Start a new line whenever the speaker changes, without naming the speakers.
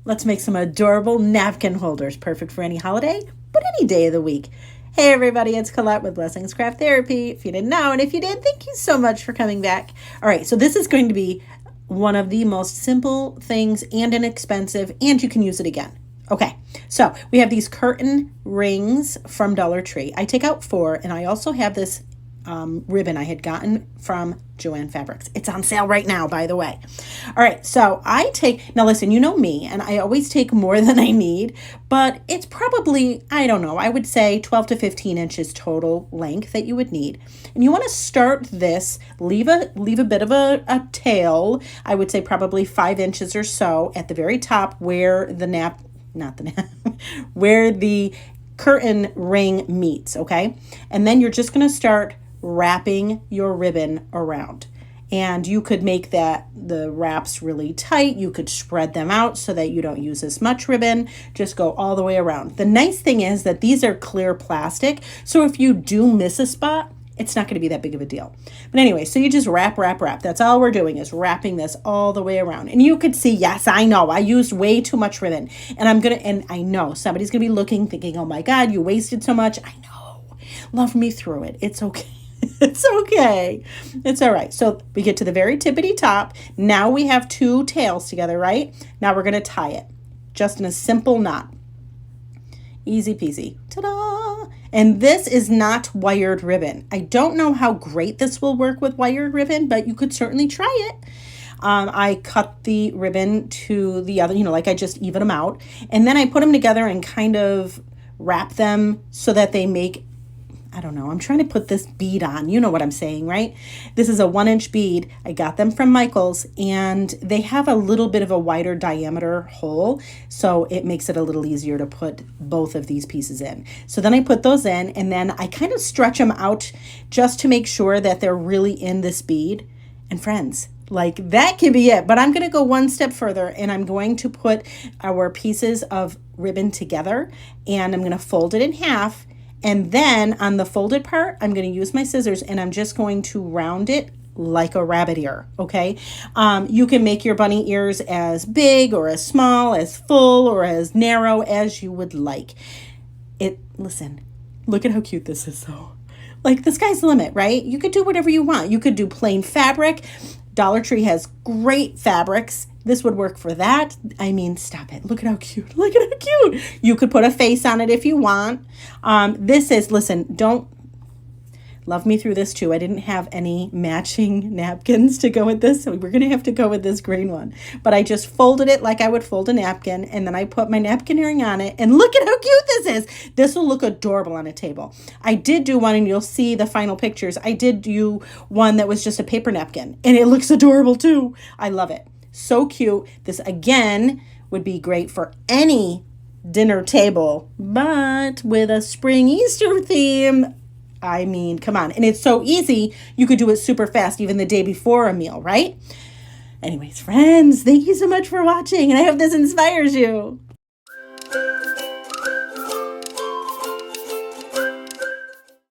Let's make some adorable napkin holders, perfect for any holiday, but any day of the week. Hey everybody, it's Colette with Blessings Craft Therapy. If you didn't know, and if you did, thank you so much for coming back. All right, so this is going to be one of the most simple things and inexpensive, and you can use it again. Okay, so we have these curtain rings from Dollar Tree. I take out 4, and I also have this ribbon I had gotten from Joann Fabrics. It's on sale right now, by the way. All right, so now listen, you know me, and I always take more than I need, but it's probably, I don't know, I would say 12 to 15 inches total length that you would need. And you want to start this, leave a bit of a tail, I would say probably 5 inches or so at the very top where where the curtain ring meets, okay? And then you're just going to start wrapping your ribbon around. And you could make the wraps really tight. You could spread them out so that you don't use as much ribbon. Just go all the way around. The nice thing is that these are clear plastic. So if you do miss a spot, it's not going to be that big of a deal. But anyway, so you just wrap. That's all we're doing is wrapping this all the way around. And you could see, yes, I know, I used way too much ribbon. And I know somebody's going to be looking, thinking, oh my God, you wasted so much. I know. Love me through it. It's okay. It's okay. It's all right. So we get to the very tippity top. Now we have 2 tails together, right? Now we're going to tie it just in a simple knot. Easy peasy. Ta-da! And this is not wired ribbon. I don't know how great this will work with wired ribbon, but you could certainly try it. I cut the ribbon to the other, like I just even them out. And then I put them together and kind of wrap them so that they make, I don't know, I'm trying to put this bead on. You know what I'm saying, right? This is a 1-inch bead. I got them from Michael's, and they have a little bit of a wider diameter hole, so it makes it a little easier to put both of these pieces in. So then I put those in, and then I kind of stretch them out just to make sure that they're really in this bead. And friends, like that can be it, but I'm going to go one step further, and I'm going to put our pieces of ribbon together, and I'm going to fold it in half. And then on the folded part, I'm going to use my scissors and I'm just going to round it like a rabbit ear, okay? You can make your bunny ears as big or as small, as full or as narrow as you would like. Listen, look at how cute this is though. Like the sky's the limit, right? You could do whatever you want. You could do plain fabric. Dollar Tree has great fabrics. This would work for that. I mean, stop it. Look at how cute. Look at how cute. You could put a face on it if you want. Don't love me through this too. I didn't have any matching napkins to go with this, so we're going to have to go with this green one. But I just folded it like I would fold a napkin, and then I put my napkin earring on it, and look at how cute this is. This will look adorable on a table. I did do one, and you'll see the final pictures. I did do one that was just a paper napkin, and it looks adorable too. I love it. So cute. This, again, would be great for any dinner table, but with a spring Easter theme. I mean, come on. And it's so easy. You could do it super fast, even the day before a meal, right? Anyways, friends, thank you so much for watching, and I hope this inspires you.